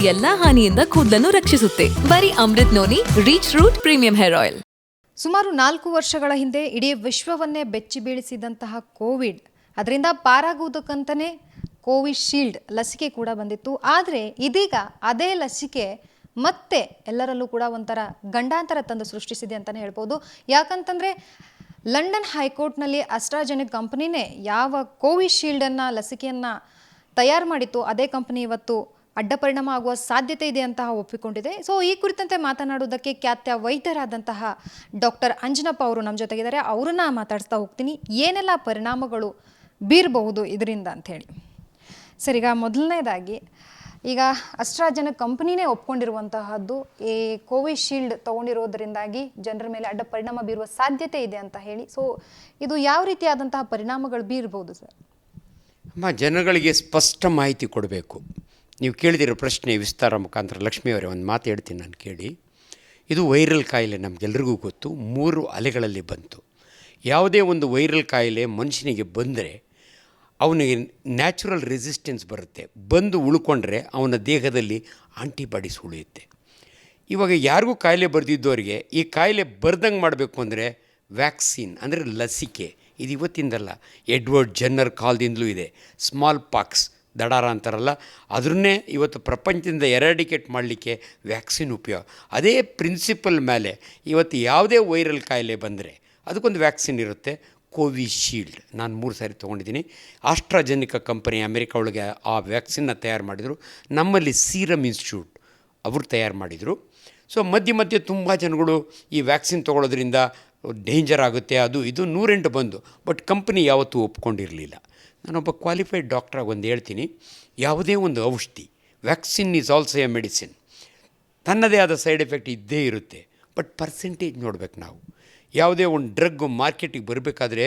ಎಲ್ಲಾ ಹಾನಿಯಿಂದ ಕೂದಲನ್ನು ರಕ್ಷಿಸುತ್ತೆ. ಬರೀ Amrut noni reach root premium hair oil. ಸುಮಾರು 4 ವರ್ಷಗಳ ಹಿಂದೆ ಇಡೀ ವಿಶ್ವವನ್ನೇ ಬೆಚ್ಚಿ ಬೀಳಿಸಿದಂತಹ ಕೋವಿಡ್, ಅದರಿಂದ ಪಾರಾಗುವುದಕ್ಕಂತಲೇ ಕೋವಿಶೀಲ್ಡ್ ಲಸಿಕೆ ಕೂಡ ಬಂದಿತ್ತು. ಆದರೆ ಇದೀಗ ಅದೇ ಲಸಿಕೆ ಮತ್ತೆ ಎಲ್ಲರಲ್ಲೂ ಕೂಡ ಒಂಥರ ಗಂಡಾಂತರ ತಂದು ಸೃಷ್ಟಿಸಿದೆ ಅಂತಲೇ ಹೇಳ್ಬೋದು. ಯಾಕಂತಂದರೆ ಲಂಡನ್ ಹೈಕೋರ್ಟ್ನಲ್ಲಿ ಅಸ್ಟ್ರಾಜೆನೆಕ್ ಕಂಪನಿನೇ ಯಾವ ಕೋವಿಶೀಲ್ಡನ್ನು ಲಸಿಕೆಯನ್ನು ತಯಾರು ಮಾಡಿತ್ತು, ಅದೇ ಕಂಪನಿ ಇವತ್ತು ಅಡ್ಡ ಪರಿಣಾಮ ಆಗುವ ಸಾಧ್ಯತೆ ಇದೆ ಅಂತ ಒಪ್ಪಿಕೊಂಡಿದೆ. ಸೊ ಈ ಕುರಿತಂತೆ ಮಾತನಾಡುವುದಕ್ಕೆ ಖ್ಯಾತ ವೈದ್ಯರಾದಂತಹ ಡಾಕ್ಟರ್ ಅಂಜನಪ್ಪ ಅವರು ನಮ್ಮ ಜೊತೆಗಿದ್ದಾರೆ. ಅವರನ್ನ ಮಾತಾಡಿಸ್ತಾ ಹೋಗ್ತೀನಿ, ಏನೆಲ್ಲ ಪರಿಣಾಮಗಳು ಬೀರಬಹುದು ಇದರಿಂದ ಅಂಥೇಳಿ. ಸರ್, ಈಗ ಮೊದಲನೇದಾಗಿ ಈಗ ಅಸ್ಟ್ರಾಜೆನೆಕ್ ಕಂಪನಿನೇ ಒಪ್ಕೊಂಡಿರುವಂತಹದ್ದು ಈ ಕೋವಿಶೀಲ್ಡ್ ತೊಗೊಂಡಿರೋದ್ರಿಂದಾಗಿ ಜನರ ಮೇಲೆ ಅಡ್ಡ ಪರಿಣಾಮ ಬೀರುವ ಸಾಧ್ಯತೆ ಇದೆ ಅಂತ ಹೇಳಿ. ಸೊ ಇದು ಯಾವ ರೀತಿಯಾದಂತಹ ಪರಿಣಾಮಗಳು ಬೀರಬಹುದು ಸರ್? ಜನಗಳಿಗೆ ಸ್ಪಷ್ಟ ಮಾಹಿತಿ ಕೊಡಬೇಕು. ನೀವು ಕೇಳಿದಿರೋ ಪ್ರಶ್ನೆ ವಿಸ್ತಾರ ಮುಖಾಂತರ ಲಕ್ಷ್ಮಿಯವರೇ ಒಂದು ಮಾತು ಹೇಳ್ತೀನಿ ನಾನು ಕೇಳಿ. ಇದು ವೈರಲ್ ಕಾಯಿಲೆ ನಮಗೆಲ್ರಿಗೂ ಗೊತ್ತು, 3 ಅಲೆಗಳಲ್ಲಿ ಬಂತು. ಯಾವುದೇ ಒಂದು ವೈರಲ್ ಕಾಯಿಲೆ ಮನುಷ್ಯನಿಗೆ ಬಂದರೆ ಅವನಿಗೆ ನ್ಯಾಚುರಲ್ ರೆಸಿಸ್ಟೆನ್ಸ್ ಬರುತ್ತೆ, ಬಂದು ಉಳ್ಕೊಂಡ್ರೆ ಅವನ ದೇಹದಲ್ಲಿ ಆಂಟಿಬಾಡೀಸ್ ಉಳಿಯುತ್ತೆ. ಇವಾಗ ಯಾರಿಗೂ ಕಾಯಿಲೆ ಬರೆದಿದ್ದವರಿಗೆ ಈ ಕಾಯಿಲೆ ಬರ್ದಂಗೆ ಮಾಡಬೇಕು ಅಂದರೆ ವ್ಯಾಕ್ಸಿನ್ ಅಂದರೆ ಲಸಿಕೆ. ಇದು ಇವತ್ತಿಂದಲ್ಲ, ಎಡ್ವರ್ಡ್ ಜೆನ್ನರ್ ಕಾಲದಿಂದಲೂ ಇದೆ. ಸ್ಮಾಲ್ ಪಾಕ್ಸ್ ದಡಾರ ಅಂತಾರಲ್ಲ, ಅದನ್ನೇ ಇವತ್ತು ಪ್ರಪಂಚದಿಂದ ಎರಾಡಿಕೇಟ್ ಮಾಡಲಿಕ್ಕೆ ವ್ಯಾಕ್ಸಿನ್ ಉಪಯೋಗ. ಅದೇ ಪ್ರಿನ್ಸಿಪಲ್ ಮೇಲೆ ಇವತ್ತು ಯಾವುದೇ ವೈರಲ್ ಕಾಯಿಲೆ ಬಂದರೆ ಅದಕ್ಕೊಂದು ವ್ಯಾಕ್ಸಿನ್ ಇರುತ್ತೆ, ಕೋವಿಶೀಲ್ಡ್. ನಾನು 3 ಸಾರಿ ತೊಗೊಂಡಿದ್ದೀನಿ. ಆಸ್ಟ್ರಾಜೆನಿಕ ಕಂಪನಿ ಅಮೆರಿಕ ಒಳಗೆ ಆ ವ್ಯಾಕ್ಸಿನ್ನ ತಯಾರು ಮಾಡಿದರು. ನಮ್ಮಲ್ಲಿ ಸೀರಮ್ ಇನ್ಸ್ಟಿಟ್ಯೂಟ್ ಅವರು ತಯಾರು ಮಾಡಿದರು. ಸೊ ಮಧ್ಯೆ ತುಂಬ ಜನಗಳು ಈ ವ್ಯಾಕ್ಸಿನ್ ತೊಗೊಳ್ಳೋದ್ರಿಂದ ಡೇಂಜರ್ ಆಗುತ್ತೆ, ಅದು ಇದು 108 ಬಂದು, ಬಟ್ ಕಂಪನಿ ಯಾವತ್ತೂ ಒಪ್ಕೊಂಡಿರಲಿಲ್ಲ. ನಾನೊಬ್ಬ ಕ್ವಾಲಿಫೈಡ್ ಡಾಕ್ಟ್ರಾಗಿ ಒಂದು ಹೇಳ್ತೀನಿ, ಯಾವುದೇ ಒಂದು ಔಷಧಿ, vaccine is also A medicine, ತನ್ನದೇ ಆದ ಸೈಡ್ ಎಫೆಕ್ಟ್ ಇದ್ದೇ ಇರುತ್ತೆ. ಬಟ್ ಪರ್ಸೆಂಟೇಜ್ ನೋಡ್ಬೇಕು ನಾವು. ಯಾವುದೇ ಒಂದು ಡ್ರಗ್ ಮಾರ್ಕೆಟಿಗೆ ಬರಬೇಕಾದ್ರೆ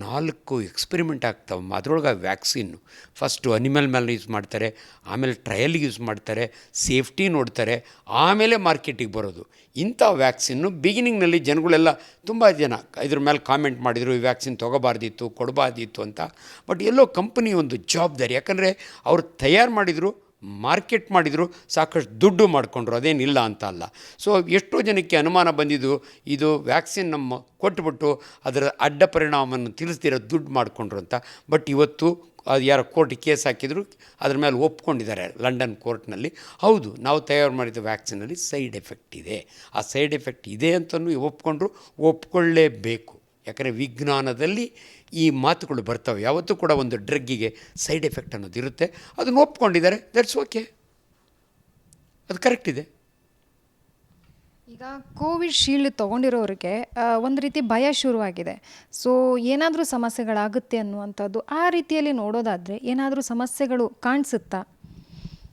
4 ಎಕ್ಸ್ಪೆರಿಮೆಂಟ್ ಆಗ್ತಾವೆ. ಅದರೊಳಗೆ ವ್ಯಾಕ್ಸಿನ್ನು ಫಸ್ಟು ಅನಿಮಲ್ ಮೇಲೆ ಯೂಸ್ ಮಾಡ್ತಾರೆ, ಆಮೇಲೆ ಟ್ರಯಲ್ಗೆ ಯೂಸ್ ಮಾಡ್ತಾರೆ, ಸೇಫ್ಟಿ ನೋಡ್ತಾರೆ, ಆಮೇಲೆ ಮಾರ್ಕೆಟಿಗೆ ಬರೋದು. ಇಂಥ ವ್ಯಾಕ್ಸಿನ್ನು ಬಿಗಿನಿಂಗ್ನಲ್ಲಿ ಜನಗಳೆಲ್ಲ ತುಂಬ ಜನ ಇದ್ರ ಮೇಲೆ ಕಾಮೆಂಟ್ ಮಾಡಿದರು, ಈ ವ್ಯಾಕ್ಸಿನ್ ತೊಗೋಬಾರ್ದಿತ್ತು, ಕೊಡಬಾರ್ದಿತ್ತು ಅಂತ. ಬಟ್ ಎಲ್ಲೋ ಕಂಪನಿ ಒಂದು ಜವಾಬ್ದಾರಿ, ಯಾಕಂದರೆ ಅವರು ತಯಾರು ಮಾಡಿದರು, ಮಾರ್ಕೆಟ್ ಮಾಡಿದರು, ಸಾಕಷ್ಟು ದುಡ್ಡು ಮಾಡಿಕೊಂಡ್ರು, ಅದೇನಿಲ್ಲ ಅಂತ ಅಲ್ಲ. ಸೊ ಎಷ್ಟೋ ಜನಕ್ಕೆ ಅನುಮಾನ ಬಂದಿದ್ದು, ಇದು ವ್ಯಾಕ್ಸಿನ್ ನಮ್ಮ ಕೊಟ್ಬಿಟ್ಟು ಅದರ ಅಡ್ಡ ಪರಿಣಾಮವನ್ನು ತಿಳಿಸ್ದಿರೋ ದುಡ್ಡು ಮಾಡಿಕೊಂಡ್ರು ಅಂತ. ಬಟ್ ಇವತ್ತು ಅದು ಯಾರೋ ಕೋರ್ಟಿಗೆ ಕೇಸ್ ಹಾಕಿದ್ರು, ಅದ್ರ ಮೇಲೆ ಒಪ್ಕೊಂಡಿದ್ದಾರೆ ಲಂಡನ್ ಕೋರ್ಟ್ನಲ್ಲಿ. ಹೌದು, ನಾವು ತಯಾರು ಮಾಡಿದ ವ್ಯಾಕ್ಸಿನಲ್ಲಿ ಸೈಡ್ ಎಫೆಕ್ಟ್ ಇದೆ, ಆ ಸೈಡ್ ಎಫೆಕ್ಟ್ ಇದೆ ಅಂತಲೂ ಒಪ್ಕೊಂಡ್ರು, ಒಪ್ಕೊಳ್ಳೇಬೇಕು. ಯಾಕಂದರೆ ವಿಜ್ಞಾನದಲ್ಲಿ ಈ ಮಾತುಗಳು ಬರ್ತವೆ. ಯಾವತ್ತೂ ಕೂಡ ಒಂದು ಡ್ರಗ್ಗಿಗೆ ಸೈಡ್ ಎಫೆಕ್ಟ್ ಅನ್ನೋದು ಇರುತ್ತೆ, ಅದನ್ನು ಒಪ್ಕೊಂಡಿದ್ದಾರೆ, ದಟ್ಸ್ ಓಕೆ, ಅದು ಕರೆಕ್ಟ್ ಇದೆ. ಈಗ ಕೋವಿಶೀಲ್ಡ್ ತೊಗೊಂಡಿರೋರಿಗೆ ಒಂದು ರೀತಿ ಭಯ ಶುರುವಾಗಿದೆ. ಸೊ ಏನಾದರೂ ಸಮಸ್ಯೆಗಳಾಗುತ್ತೆ ಅನ್ನುವಂಥದ್ದು, ಆ ರೀತಿಯಲ್ಲಿ ನೋಡೋದಾದರೆ ಏನಾದರೂ ಸಮಸ್ಯೆಗಳು ಕಾಣಿಸುತ್ತಾ?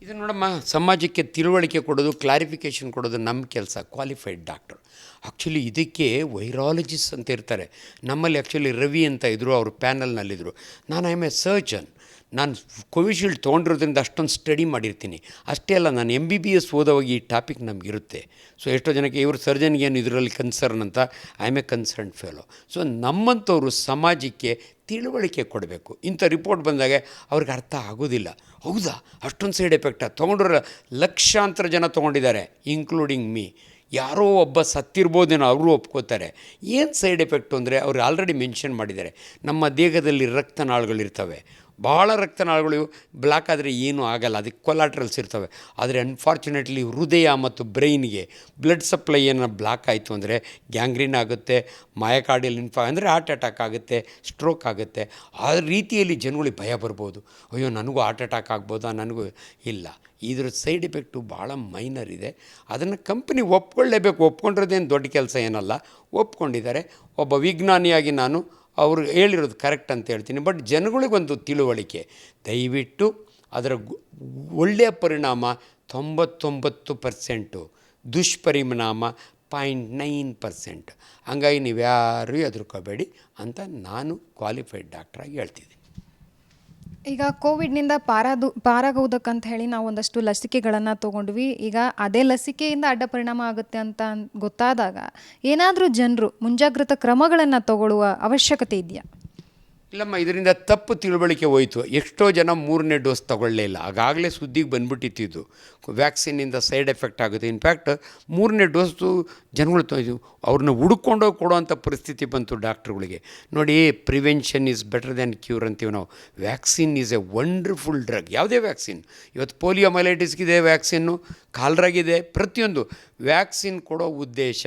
ಇದು ನೋಡಮ್ಮ, ಸಮಾಜಕ್ಕೆ ತಿಳುವಳಿಕೆ ಕೊಡೋದು, ಕ್ಲಾರಿಫಿಕೇಷನ್ ಕೊಡೋದು ನಮ್ಮ ಕೆಲಸ, ಕ್ವಾಲಿಫೈಡ್ ಡಾಕ್ಟರ್. ಆ್ಯಕ್ಚುಲಿ ಇದಕ್ಕೆ ವೈರಾಲಜಿಸ್ಟ್ ಅಂತ ಇರ್ತಾರೆ. ನಮ್ಮಲ್ಲಿ ಆ್ಯಕ್ಚುಲಿ ರವಿ ಅಂತ ಇದ್ದರು, ಅವರು ಪ್ಯಾನಲ್ನಲ್ಲಿದ್ದರು. ನಾನು ಐ ಆಮ್ ಎ ಸರ್ಜನ್. ನಾನು ಕೋವಿಶೀಲ್ಡ್ ತೊಗೊಂಡಿರೋದ್ರಿಂದ ಅಷ್ಟೊಂದು ಸ್ಟಡಿ ಮಾಡಿರ್ತೀನಿ. ಅಷ್ಟೇ ಅಲ್ಲ, ನಾನು MBBS ಓದೋವಾಗ ಈ ಟಾಪಿಕ್ ನಮಗಿರುತ್ತೆ. ಸೊ ಎಷ್ಟೋ ಜನಕ್ಕೆ ಇವರು ಸರ್ಜನ್ಗೇನು ಇದರಲ್ಲಿ ಕನ್ಸರ್ನ್ ಅಂತ, I am a concerned fellow. So ನಮ್ಮಂಥವ್ರು ಸಮಾಜಕ್ಕೆ ತಿಳುವಳಿಕೆ ಕೊಡಬೇಕು. ಇಂಥ ರಿಪೋರ್ಟ್ ಬಂದಾಗ ಅವ್ರಿಗೆ ಅರ್ಥ ಆಗೋದಿಲ್ಲ. ಹೌದಾ, ಅಷ್ಟೊಂದು ಸೈಡ್ ಎಫೆಕ್ಟಾ? ತೊಗೊಂಡ್ರೆ ಲಕ್ಷಾಂತರ ಜನ ತೊಗೊಂಡಿದ್ದಾರೆ, ಇನ್ಕ್ಲೂಡಿಂಗ್ ಮೀ. ಯಾರೋ ಒಬ್ಬ ಸತ್ತಿರ್ಬೋದೇನೋ, ಅವರು ಒಪ್ಕೋತಾರೆ. ಏನು ಸೈಡ್ ಎಫೆಕ್ಟು ಅಂದರೆ ಅವರು ಆಲ್ರೆಡಿ ಮೆನ್ಷನ್ ಮಾಡಿದ್ದಾರೆ. ನಮ್ಮ ದೇಹದಲ್ಲಿ ರಕ್ತನಾಳಗಳಿರ್ತವೆ, ಭಾಳ ರಕ್ತನಾಳಗಳು ಬ್ಲಾಕ್ ಆದರೆ ಏನೂ ಆಗಲ್ಲ, ಅದಕ್ಕೆ ಕೊಲಾಟ್ರಲ್ಸ್ ಇರ್ತವೆ. ಆದರೆ ಅನ್ಫಾರ್ಚುನೇಟ್ಲಿ ಹೃದಯ ಮತ್ತು ಬ್ರೈನ್ಗೆ ಬ್ಲಡ್ ಸಪ್ಲೈ ಏನೋ ಬ್ಲಾಕ್ ಆಯಿತು ಅಂದರೆ ಗ್ಯಾಂಗ್ರೀನ್ ಆಗುತ್ತೆ, ಮಯೋಕಾರ್ಡಿಯಲ್ ಅಂದರೆ ಹಾರ್ಟ್ ಅಟ್ಯಾಕ್ ಆಗುತ್ತೆ, ಸ್ಟ್ರೋಕ್ ಆಗುತ್ತೆ. ಆ ರೀತಿಯಲ್ಲಿ ಜನಗಳಿಗೆ ಭಯ ಬರ್ಬೋದು, ಅಯ್ಯೋ ನನಗೂ ಹಾರ್ಟ್ ಅಟ್ಯಾಕ್ ಆಗ್ಬೋದಾ, ನನಗೂ ಇಲ್ಲ. ಇದ್ರ ಸೈಡ್ ಎಫೆಕ್ಟು ಭಾಳ ಮೈನರ್ ಇದೆ. ಅದನ್ನು ಕಂಪ್ನಿ ಒಪ್ಕೊಳ್ಳೇಬೇಕು. ಒಪ್ಕೊಂಡಿರೋದೇನು ದೊಡ್ಡ ಕೆಲಸ ಏನಲ್ಲ, ಒಪ್ಕೊಂಡಿದ್ದಾರೆ. ಒಬ್ಬ ವಿಜ್ಞಾನಿಯಾಗಿ ನಾನು ಅವರು ಹೇಳಿರೋದು ಕರೆಕ್ಟ್ ಅಂತ ಹೇಳ್ತೀನಿ. ಬಟ್ ಜನಗಳಿಗೊಂದು ತಿಳುವಳಿಕೆ, ದಯವಿಟ್ಟು ಅದರ ಒಳ್ಳೆಯ ಪರಿಣಾಮ 99%, ದುಷ್ಪರಿಣಾಮ 0.9%. ಹಂಗಾಗಿ ನೀವ್ಯಾರೂ ಹೆದರ್ಕೋಬೇಡಿ ಅಂತ ನಾನು ಕ್ವಾಲಿಫೈಡ್ ಡಾಕ್ಟ್ರಾಗಿ ಹೇಳ್ತಿದ್ದೀನಿ. ಈಗ ಕೋವಿಡ್ನಿಂದ ಪಾರಾಗುವುದಕ್ಕಂತ ಹೇಳಿ ನಾವು ಒಂದಷ್ಟು ಲಸಿಕೆಗಳನ್ನು ತೊಗೊಂಡ್ವಿ. ಈಗ ಅದೇ ಲಸಿಕೆಯಿಂದ ಅಡ್ಡ ಪರಿಣಾಮ ಆಗುತ್ತೆ ಅಂತ ಗೊತ್ತಾದಾಗ ಏನಾದರೂ ಜನರು ಮುಂಜಾಗ್ರತಾ ಕ್ರಮಗಳನ್ನು ತಗೊಳ್ಳುವ ಅವಶ್ಯಕತೆ ಇದೆಯಾ? ಇಲ್ಲಮ್ಮ, ಇದರಿಂದ ತಪ್ಪು ತಿಳುವಳಿಕೆ ಹೋಯಿತು. ಎಷ್ಟೋ ಜನ 3ನೇ ಡೋಸ್ ತಗೊಳ್ಳೇ ಇಲ್ಲ. ಆಗಾಗಲೇ ಸುದ್ದಿಗೆ ಬಂದುಬಿಟ್ಟಿತ್ತು ವ್ಯಾಕ್ಸಿನಿಂದ ಸೈಡ್ ಎಫೆಕ್ಟ್ ಆಗುತ್ತೆ. ಇನ್ಫ್ಯಾಕ್ಟ್ 3ನೇ ಡೋಸು ಜನಗಳು ಅವ್ರನ್ನ ಹುಡುಕೊಂಡೋಗಿ ಕೊಡೋವಂಥ ಪರಿಸ್ಥಿತಿ ಬಂತು ಡಾಕ್ಟ್ರುಗಳಿಗೆ. ನೋಡಿ, prevention is better than cure ಅಂತೀವಿ ನಾವು. Vaccine is A wonderful drug. ಯಾವುದೇ ವ್ಯಾಕ್ಸಿನ್, ಇವತ್ತು ಪೋಲಿಯೋ ಮೈಲೈಟಿಸ್ಗಿದೆ ವ್ಯಾಕ್ಸಿನ್ನು, ಕಾಲ್ರಾಗಿದೆ, ಪ್ರತಿಯೊಂದು ವ್ಯಾಕ್ಸಿನ್ ಕೊಡೋ ಉದ್ದೇಶ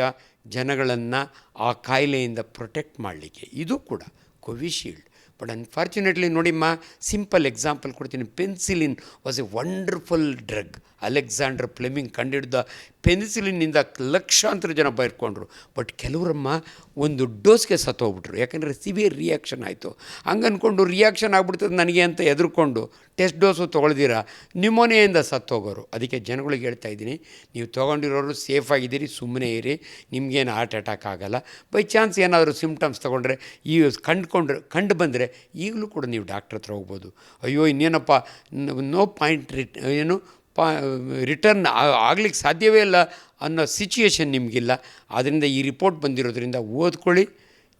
ಜನಗಳನ್ನು ಆ ಕಾಯಿಲೆಯಿಂದ ಪ್ರೊಟೆಕ್ಟ್ ಮಾಡಲಿಕ್ಕೆ. ಇದು ಕೂಡ ಕೋವಿಶೀಲ್ಡ್. ಬಟ್ ಅನ್ಫಾರ್ಚುನೇಟ್ಲಿ ನೋಡಿಮ್ಮ, ಸಿಂಪಲ್ ಎಕ್ಸಾಂಪಲ್ ಕೊಡ್ತೀನಿ. Penicillin was a wonderful drug. Alexander Fleming ಕಂಡಿಡಿದ ಪೆನ್ಸಿಲಿನಿಂದ ಲಕ್ಷಾಂತರ ಜನ ಬೈರ್ಕೊಂಡ್ರು. ಬಟ್ ಕೆಲವರಮ್ಮ ಒಂದು ಡೋಸ್ಗೆ ಸತ್ತೋಗ್ಬಿಟ್ರು, ಯಾಕಂದರೆ ಸಿವಿಯರ್ ರಿಯಾಕ್ಷನ್ ಆಯಿತು. ಹಂಗೆ ಅಂದ್ಕೊಂಡು ರಿಯಾಕ್ಷನ್ ಆಗ್ಬಿಡ್ತದೆ ನನಗೆ ಅಂತ ಎದುರ್ಕೊಂಡು ಟೆಸ್ಟ್ ಡೋಸು ತೊಗೊಳ್ದಿರ ನ್ಯೂಮೋನಿಯಿಂದ ಸತ್ತೋಗೋರು. ಅದಕ್ಕೆ ಜನಗಳಿಗೆ ಹೇಳ್ತಾ ಇದ್ದೀನಿ, ನೀವು ತೊಗೊಂಡಿರೋರು ಸೇಫಾಗಿದ್ದೀರಿ, ಸುಮ್ಮನೆ ಇರಿ, ನಿಮಗೇನು ಹಾರ್ಟ್ ಅಟ್ಯಾಕ್ ಆಗೋಲ್ಲ. ಬೈ ಚಾನ್ಸ್ ಏನಾದರೂ ಸಿಮ್ಟಮ್ಸ್ ತೊಗೊಂಡ್ರೆ, ಈ ಕಂಡು ಬಂದರೆ ಈಗಲೂ ಕೂಡ ನೀವು ಡಾಕ್ಟ್ರ್ ಹತ್ರ ಹೋಗ್ಬೋದು. ಅಯ್ಯೋ ಇನ್ನೇನಪ್ಪ, ನೋ ಪಾಯಿಂಟ್ ರಿಟರ್ನ್ ಆಗ್ಲಿಕ್ಕೆ ಸಾಧ್ಯವೇ ಇಲ್ಲ ಅನ್ನೋ ಸಿಚುಯೇಷನ್ ನಿಮಗಿಲ್ಲ. ಆದ್ದರಿಂದ ಈ ರಿಪೋರ್ಟ್ ಬಂದಿರೋದ್ರಿಂದ ಓದ್ಕೊಳ್ಳಿ.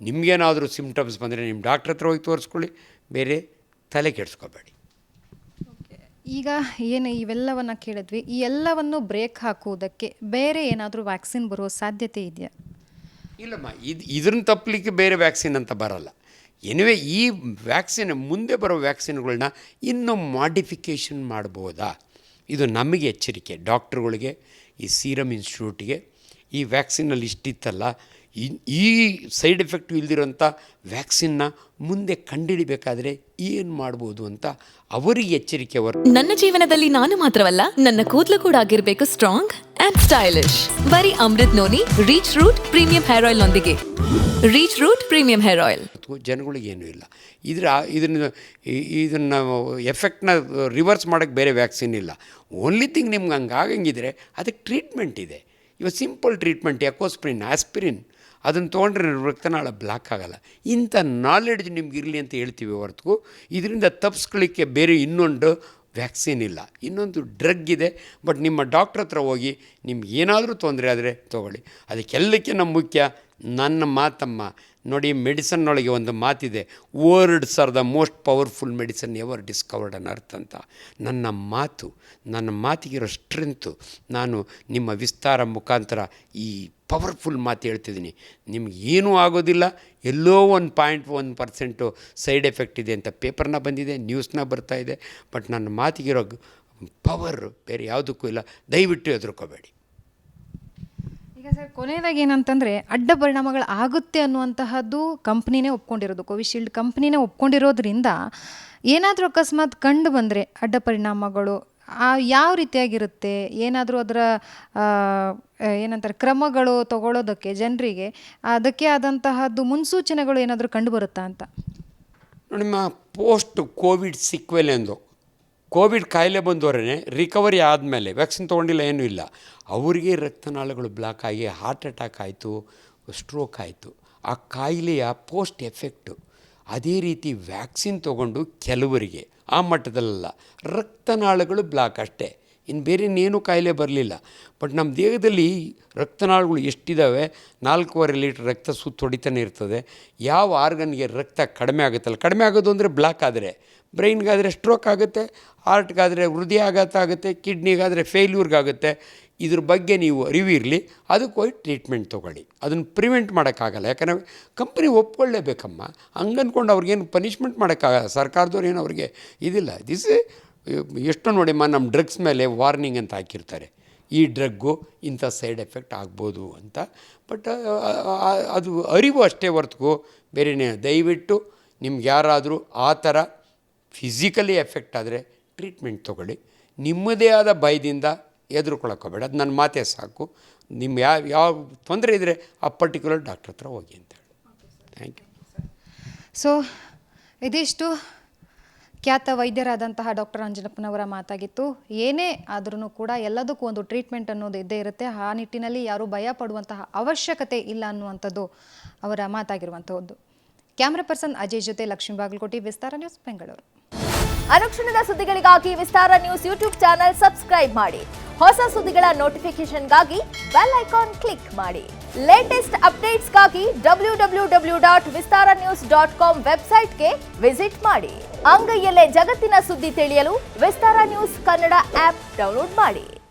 ನಿಮಗೇನಾದರೂ ಸಿಮ್ಟಮ್ಸ್ ಬಂದರೆ ನಿಮ್ಮ ಡಾಕ್ಟ್ರ್ ಹತ್ರ ಹೋಗಿ ತೋರಿಸ್ಕೊಳ್ಳಿ, ಬೇರೆ ತಲೆ ಕೆಡಿಸ್ಕೋಬೇಡಿ. ಈಗ ಏನು ಇವೆಲ್ಲವನ್ನು ಕೇಳಿದ್ವಿ, ಈ ಎಲ್ಲವನ್ನು ಬ್ರೇಕ್ ಹಾಕುವುದಕ್ಕೆ ಬೇರೆ ಏನಾದರೂ ವ್ಯಾಕ್ಸಿನ್ ಬರುವ ಸಾಧ್ಯತೆ ಇದೆಯಾ? ಇಲ್ಲಮ್ಮ, ಇದನ್ನು ತಪ್ಪಲಿಕ್ಕೆ ಬೇರೆ ವ್ಯಾಕ್ಸಿನ್ ಅಂತ ಬರಲ್ಲ. ಎನಿವೆ ಈ ವ್ಯಾಕ್ಸಿನ್, ಮುಂದೆ ಬರೋ ವ್ಯಾಕ್ಸಿನ್ಗಳನ್ನ ಇನ್ನೂ ಮಾಡಿಫಿಕೇಷನ್ ಮಾಡ್ಬೋದಾ, ಇದು ನಮಗೆ ಎಚ್ಚರಿಕೆ. ಡಾಕ್ಟ್ರುಗಳಿಗೆ, ಈ ಸೀರಮ್ ಇನ್ಸ್ಟಿಟ್ಯೂಟ್ಗೆ ಈ ವ್ಯಾಕ್ಸಿನಲ್ಲಿ ಇಷ್ಟಿತ್ತಲ್ಲ, ಈ ಸೈಡ್ ಎಫೆಕ್ಟು ಇಲ್ದಿರೋಂಥ ವ್ಯಾಕ್ಸಿನ್ನ ಮುಂದೆ ಕಂಡುಹಿಡಿಬೇಕಾದ್ರೆ ಏನು ಮಾಡ್ಬೋದು ಅಂತ ಅವರಿಗೆ ಎಚ್ಚರಿಕೆ. ನನ್ನ ಜೀವನದಲ್ಲಿ ನಾನು ಮಾತ್ರವಲ್ಲ, ನನ್ನ ಕೂದಲು ಕೂಡ ಆಗಿರಬೇಕು ಸ್ಟ್ರಾಂಗ್ ಅಂಡ್ ಸ್ಟೈಲಿಶ್. ಬರೀ Amrut noni reach root premium hair oil ನೊಂದಿಗೆ. Reach root premium hair oil ಜನಗಳಿಗೇನೂ ಇಲ್ಲ. ಇದನ್ನು ಎಫೆಕ್ಟ್ನ ರಿವರ್ಸ್ ಮಾಡೋಕ್ಕೆ ಬೇರೆ ವ್ಯಾಕ್ಸಿನ್ ಇಲ್ಲ. ಓನ್ಲಿ ಥಿಂಗ್ ನಿಮ್ಗೆ ಹಂಗೆ ಆಗಂಗಿದ್ರೆ ಅದಕ್ಕೆ ಟ್ರೀಟ್ಮೆಂಟ್ ಇದೆ. ಇವಾಗ ಸಿಂಪಲ್ ಟ್ರೀಟ್ಮೆಂಟ್, ಎಕೋಸ್ಪ್ರಿನ್, ಆಸ್ಪಿರಿನ್, ಅದನ್ನು ತೊಗೊಂಡ್ರೆ ರಕ್ತನಾಳ ಬ್ಲಾಕ್ ಆಗೋಲ್ಲ. ಇಂಥ ನಾಲೆಡ್ಜ್ ನಿಮ್ಗಿರಲಿ ಅಂತ ಹೇಳ್ತೀವಿ ಹೊರತು ಇದರಿಂದ ತಪ್ಪಿಸ್ಕೊಳ್ಳಿಕ್ಕೆ ಬೇರೆ ಇನ್ನೊಂದು ವ್ಯಾಕ್ಸಿನ್ ಇಲ್ಲ. ಇನ್ನೊಂದು ಡ್ರಗ್ ಇದೆ. ಬಟ್ ನಿಮ್ಮ ಡಾಕ್ಟ್ರ್ ಹತ್ರ ಹೋಗಿ ನಿಮ್ಗೆ ಏನಾದರೂ ತೊಂದರೆ ಆದರೆ ತೊಗೊಳ್ಳಿ. ಅದಕ್ಕೆಲ್ಲಕ್ಕೆ ನಮ್ಮ ಮುಖ್ಯ ನನ್ನ ಮಾತಮ್ಮ. ನೋಡಿ, ಮೆಡಿಸನ್ನೊಳಗೆ ಒಂದು ಮಾತಿದೆ, words are the most powerful medicine ever discovered an earth ಅಂತ. ನನ್ನ ಮಾತಿಗಿರೋ ಸ್ಟ್ರೆಂತು ನಾನು ನಿಮ್ಮ ವಿಸ್ತಾರ ಮುಖಾಂತರ ಈ ಪವರ್ಫುಲ್ ಮಾತು ಹೇಳ್ತಿದ್ದೀನಿ. ನಿಮ್ಗೆ ಏನೂ ಆಗೋದಿಲ್ಲ. ಎಲ್ಲೋ 1.1% ಸೈಡ್ ಎಫೆಕ್ಟ್ ಇದೆ ಅಂತ ಪೇಪರ್ನ ಬಂದಿದೆ, ನ್ಯೂಸ್ನ ಬರ್ತಾಯಿದೆ. ಬಟ್ ನನ್ನ ಮಾತಿಗಿರೋ ಪವರ್ ಬೇರೆ ಯಾವುದಕ್ಕೂ ಇಲ್ಲ. ದಯವಿಟ್ಟು ಹೆದರ್ಕೋಬೇಡಿ. ಈಗ ಸರ್, ಕೊನೆಯದಾಗಿ ಏನಂತಂದರೆ, ಅಡ್ಡ ಪರಿಣಾಮಗಳು ಆಗುತ್ತೆ ಅನ್ನುವಂತಹದ್ದು ಕಂಪ್ನಿನೇ ಒಪ್ಕೊಂಡಿರೋದು, ಕೋವಿಶೀಲ್ಡ್ ಕಂಪ್ನಿನೇ ಒಪ್ಕೊಂಡಿರೋದ್ರಿಂದ ಏನಾದರೂ ಅಕಸ್ಮಾತ್ ಕಂಡು ಬಂದರೆ ಅಡ್ಡ ಪರಿಣಾಮಗಳು ಯಾವ ರೀತಿಯಾಗಿರುತ್ತೆ, ಏನಾದರೂ ಅದರ ಏನಂತಾರೆ ಕ್ರಮಗಳು ತಗೊಳ್ಳೋದಕ್ಕೆ ಜನರಿಗೆ ಅದಕ್ಕೆ ಆದಂತಹದ್ದು ಮುನ್ಸೂಚನೆಗಳು ಏನಾದರೂ ಕಂಡು ಬರುತ್ತಾ ಅಂತ? ನೋಡಿಮ್ಮ, ಪೋಸ್ಟ್ ಕೋವಿಡ್ ಸಿಕ್ವೆಲ್ ಎಂದು ಕೋವಿಡ್ ಕಾಯಿಲೆ ಬಂದವರೇ ರಿಕವರಿ ಆದಮೇಲೆ ವ್ಯಾಕ್ಸಿನ್ ತೊಗೊಂಡಿಲ್ಲ, ಏನೂ ಇಲ್ಲ, ಅವರಿಗೆ ರಕ್ತನಾಳಗಳು ಬ್ಲಾಕ್ ಆಗಿ ಹಾರ್ಟ್ ಅಟ್ಯಾಕ್ ಆಯಿತು, ಸ್ಟ್ರೋಕ್ ಆಯಿತು. ಆ ಕಾಯಿಲೆಯ ಪೋಸ್ಟ್ ಎಫೆಕ್ಟು. ಅದೇ ರೀತಿ ವ್ಯಾಕ್ಸಿನ್ ತೊಗೊಂಡು ಕೆಲವರಿಗೆ ಆ ಮಟ್ಟದಲ್ಲ, ರಕ್ತನಾಳಗಳು ಬ್ಲಾಕ್ ಅಷ್ಟೇ, ಇನ್ನು ಬೇರೆ ಇನ್ನೇನು ಕಾಯಿಲೆ ಬರಲಿಲ್ಲ. ಬಟ್ ನಮ್ಮ ದೇಹದಲ್ಲಿ ರಕ್ತನಾಳಗಳು ಎಷ್ಟಿದ್ದಾವೆ, 4.25 ಲೀಟ್ರ್ ರಕ್ತ ಸುತ್ತೊಡಿತಾನೆ ಇರ್ತದೆ. ಯಾವ ಆರ್ಗನ್ಗೆ ರಕ್ತ ಕಡಿಮೆ ಆಗುತ್ತಲ್ಲ, ಕಡಿಮೆ ಆಗೋದು ಅಂದರೆ ಬ್ಲಾಕ್ ಆದರೆ, ಬ್ರೈನ್ಗಾದರೆ ಸ್ಟ್ರೋಕ್ ಆಗುತ್ತೆ, ಹಾರ್ಟ್ಗಾದರೆ ಹೃದಯ ಆಘಾತ ಆಗುತ್ತೆ, ಕಿಡ್ನಿಗಾದರೆ ಫೇಲ್ಯೂರ್ಗಾಗುತ್ತೆ. ಇದ್ರ ಬಗ್ಗೆ ನೀವು ಅರಿವಿರಲಿ, ಅದಕ್ಕೆ ಹೋಗಿ ಟ್ರೀಟ್ಮೆಂಟ್ ತೊಗೊಳ್ಳಿ. ಅದನ್ನು ಪ್ರಿವೆಂಟ್ ಮಾಡೋಕ್ಕಾಗಲ್ಲ, ಯಾಕಂದರೆ ಕಂಪ್ನಿ ಒಪ್ಕೊಳ್ಳೇಬೇಕಮ್ಮ. ಹಂಗನ್ಕೊಂಡು ಅವ್ರಿಗೇನು ಪನಿಷ್ಮೆಂಟ್ ಮಾಡೋಕ್ಕಾಗಲ್ಲ, ಸರ್ಕಾರದವ್ರು ಏನು ಅವ್ರಿಗೆ ಇದಿಲ್ಲ. ಎಷ್ಟು ನೋಡಿಮ್ಮ, ನಮ್ಮ ಡ್ರಗ್ಸ್ ಮೇಲೆ ವಾರ್ನಿಂಗ್ ಅಂತ ಹಾಕಿರ್ತಾರೆ, ಈ ಡ್ರಗ್ಗು ಇಂಥ ಸೈಡ್ ಎಫೆಕ್ಟ್ ಆಗ್ಬೋದು ಅಂತ. ಬಟ್ ಅದು ಅರಿವು ಅಷ್ಟೇ ಹೊರತು ಬೇರೆನೇ. ದಯವಿಟ್ಟು ನಿಮ್ಗೆ ಯಾರಾದರೂ ಆ ಥರ ಫಿಸಿಕಲಿ ಎಫೆಕ್ಟ್ ಆದರೆ ಟ್ರೀಟ್ಮೆಂಟ್ ತೊಗೊಳ್ಳಿ. ನಿಮ್ಮದೇ ಆದ ಭಯದಿಂದ ಹೆದರ್ಕೊಳ್ಳೋಕೋಬೇಡ. ಅದು ನನ್ನ ಮಾತೇ ಸಾಕು. ನಿಮ್ಮ ಯಾವ ತೊಂದರೆ ಇದ್ದರೆ ಆ ಪರ್ಟಿಕ್ಯುಲರ್ ಡಾಕ್ಟ್ರ್ ಹತ್ರ ಹೋಗಿ ಅಂತ ಹೇಳಿ. Thank you. ಸೊ ಇದಿಷ್ಟು ಖ್ಯಾತ ವೈದ್ಯರಾದಂತಹ ಡಾಕ್ಟರ್ ಅಂಜನಪ್ಪನವರ ಮಾತಾಗಿತ್ತು. ಏನೇ ಆದ್ರೂ ಕೂಡ ಎಲ್ಲದಕ್ಕೂ ಒಂದು ಟ್ರೀಟ್ಮೆಂಟ್ ಅನ್ನೋದು ಇದ್ದೇ ಇರುತ್ತೆ. ಆ ನಿಟ್ಟಿನಲ್ಲಿ ಯಾರೂ ಭಯ ಪಡುವಂತಹ ಅವಶ್ಯಕತೆ ಇಲ್ಲ ಅನ್ನುವಂಥದ್ದು ಅವರ ಮಾತಾಗಿರುವಂಥದ್ದು. ಕ್ಯಾಮ್ರಾ ಪರ್ಸನ್ ಅಜಯ್ ಜೊತೆ ಲಕ್ಷ್ಮೀ ಬಾಗಲಕೋಟೆ, ವಿಸ್ತಾರ ನ್ಯೂಸ್, ಬೆಂಗಳೂರು. ಅನುಕ್ಷಣದ ಸುದ್ದಿಗಳಿಗಾಗಿ ವಿಸ್ತಾರ ನ್ಯೂಸ್ ಯೂಟ್ಯೂಬ್ ಚಾನೆಲ್ ಸಬ್ಸ್ಕ್ರೈಬ್ ಮಾಡಿ. ಹೊಸ ಸುದ್ದಿಗಳ ನೋಟಿಫಿಕೇಶನ್ಗಾಗಿ ಬೆಲ್ ಐಕಾನ್ ಕ್ಲಿಕ್ ಮಾಡಿ. ಲೇಟೆಸ್ಟ್ ಅಪ್ಡೇಟ್ಸ್ಗಾಗಿ www.vistaranews.com ವೆಬ್ಸೈಟ್ಗೆ ವಿಸಿಟ್ ಮಾಡಿ. ಅಂಗೈಯಲ್ಲೇ ಜಗತ್ತಿನ ಸುದ್ದಿ ತಿಳಿಯಲು ವಿಸ್ತಾರ ನ್ಯೂಸ್ ಕನ್ನಡ ಆಪ್ ಡೌನ್ಲೋಡ್ ಮಾಡಿ.